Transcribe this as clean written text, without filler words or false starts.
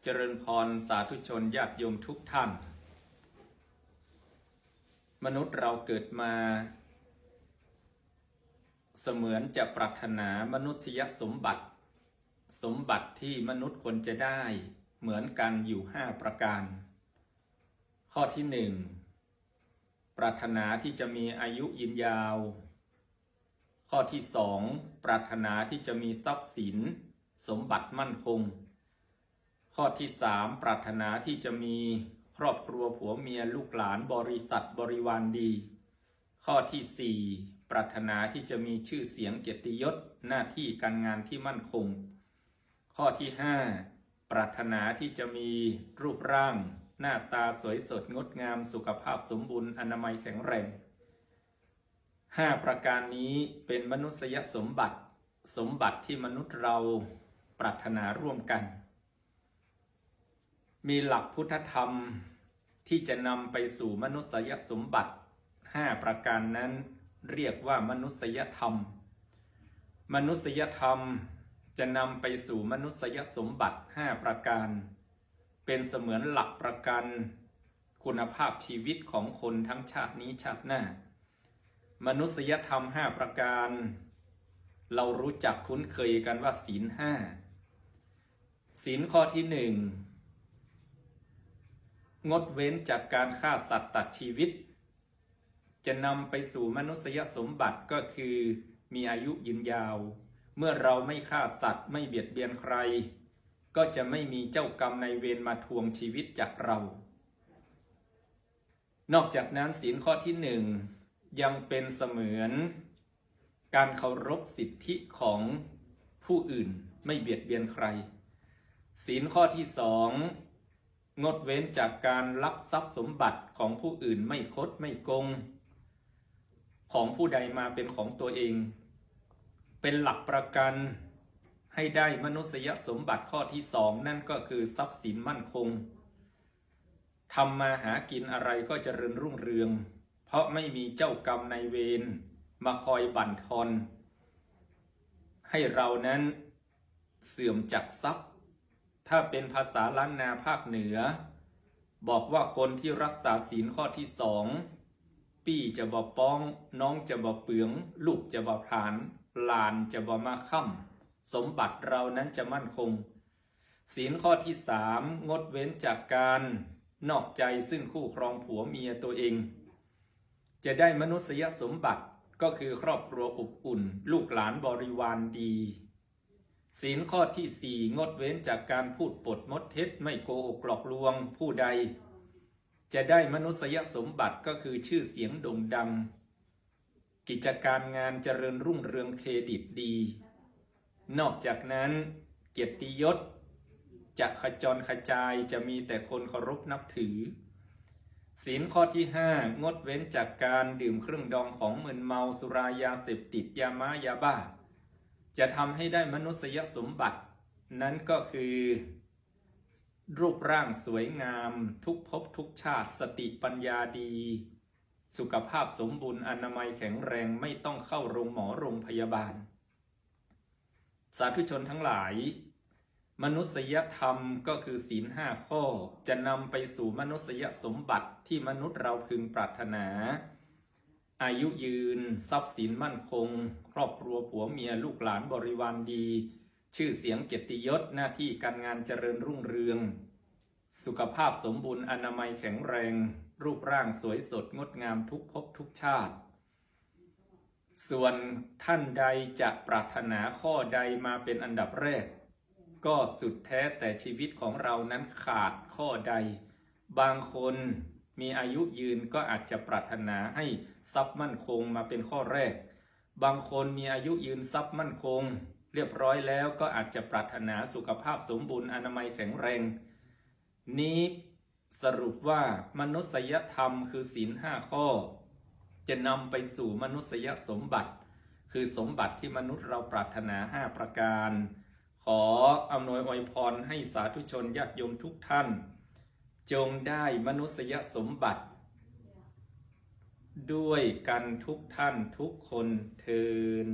เจริญพรสาธุชนญาติโยมทุกท่านมนุษย์เราเกิดมาเสมือนจะปรารถนามนุษยสมบัติที่มนุษย์ควรจะได้เหมือนกันอยู่5ประการข้อที่1ปรารถนาที่จะมีอายุยืนยาวข้อที่2ปรารถนาที่จะมีทรัพย์สินสมบัติมั่นคงข้อที่3ปรารถนาที่จะมีครอบครัวผัวเมียลูกหลานบริษัทบริวารดีข้อที่4ปรารถนาที่จะมีชื่อเสียงเกียรติยศหน้าที่การงานที่มั่นคงข้อที่5ปรารถนาที่จะมีรูปร่างหน้าตาสวยสดงดงามสุขภาพสมบูรณ์อนามัยแข็งแรง5ประการนี้เป็นมนุษยสมบัติที่มนุษย์เราปรารถนาร่วมกันมีหลักพุทธธรรมที่จะนำไปสู่มนุษยสมบัติ5ประการนั้นเรียกว่ามนุษยธรรมมนุษยธรรมจะนำไปสู่มนุษยสมบัติ5ประการเป็นเสมือนหลักประกันคุณภาพชีวิตของคนทั้งชาตินี้ชาติหน้ามนุษยธรรม5ประการเรารู้จักคุ้นเคยกันว่าศีล5ศีลข้อที่1งดเว้นจากการฆ่าสัตว์ตัดชีวิตจะนำไปสู่มนุษยสมบัติก็คือมีอายุยืนยาวเมื่อเราไม่ฆ่าสัตว์ไม่เบียดเบียนใครก็จะไม่มีเจ้ากรรมนายเวรมาทวงชีวิตจากเรานอกจากนั้นศีลข้อที่1ยังเป็นเสมือนการเคารพสิทธิของผู้อื่นไม่เบียดเบียนใครศีลข้อที่2งดเว้นจากการลักทรัพย์สมบัติของผู้อื่นไม่คดไม่โกงของผู้ใดมาเป็นของตัวเองเป็นหลักประกันให้ได้มนุษยสมบัติข้อที่2นั่นก็คือทรัพย์สินมั่นคงทำมาหากินอะไรก็เจริญรุ่งเรืองเพราะไม่มีเจ้ากรรมนายเวรมาคอยบั่นทอนให้เรานั้นเสื่อมจากทรัพย์ถ้าเป็นภาษาล้านนาภาคเหนือบอกว่าคนที่รักษาศีลข้อที่2ปี้จะบ่ป้องน้องจะบ่เปืองลูกจะบ่ผานหลานจะบ่มาค่ำสมบัติเรานั้นจะมั่นคงศีลข้อที่3งดเว้นจากการนอกใจซึ่งคู่ครองผัวเมียตัวเองจะได้มนุษยสมบัติก็คือครอบครัวอบอุ่นลูกหลานบริวารดีศีลข้อที่4งดเว้นจากการพูดปดมดเท็จไม่โกหกหลอกลวงผู้ใดจะได้มนุษยสมบัติก็คือชื่อเสียงโด่งดังกิจการงานเจริญรุ่งเรืองเครดิตดีนอกจากนั้นเกียรติยศจะขจรขจายจะมีแต่คนเคารพนับถือศีลข้อที่5งดเว้นจากการดื่มเครื่องดองของมึนเมาสุรายาเสพติดยาม้ายาบ้าจะทำให้ได้มนุษยสมบัตินั้นก็คือรูปร่างสวยงามทุกภพทุกชาติสติปัญญาดีสุขภาพสมบูรณ์อนามัยแข็งแรงไม่ต้องเข้าโรงหมอโรงพยาบาลสาธุชนทั้งหลายมนุษยธรรมก็คือศีล5ข้อจะนำไปสู่มนุษยสมบัติที่มนุษย์เราพึงปรารถนาอายุยืนทรัพย์สินมั่นคงครอบครัวผัวเมียลูกหลานบริวารดีชื่อเสียงเกียรติยศหน้าที่การงานเจริญรุ่งเรืองสุขภาพสมบูรณ์อนามัยแข็งแรงรูปร่างสวยสดงดงามทุกภพทุกชาติส่วนท่านใดจะปรารถนาข้อใดมาเป็นอันดับแรกก็สุดแท้แต่ชีวิตของเรานั้นขาดข้อใดบางคนมีอายุยืนก็อาจจะปรารถนาให้ทรัพย์มั่นคงมาเป็นข้อแรกบางคนมีอายุยืนทรัพย์มั่นคงเรียบร้อยแล้วก็อาจจะปรารถนาสุขภาพสมบูรณ์อนามัยแข็งแรงนี้สรุปว่ามนุษยธรรมคือศีล5ข้อจะนำไปสู่มนุษยสมบัติคือสมบัติที่มนุษย์เราปรารถนา5ประการขออำนวยอวยพรให้สาธุชนญาติโยมทุกท่านจงได้มนุษยสมบัติด้วยกันทุกท่านทุกคนเทอญ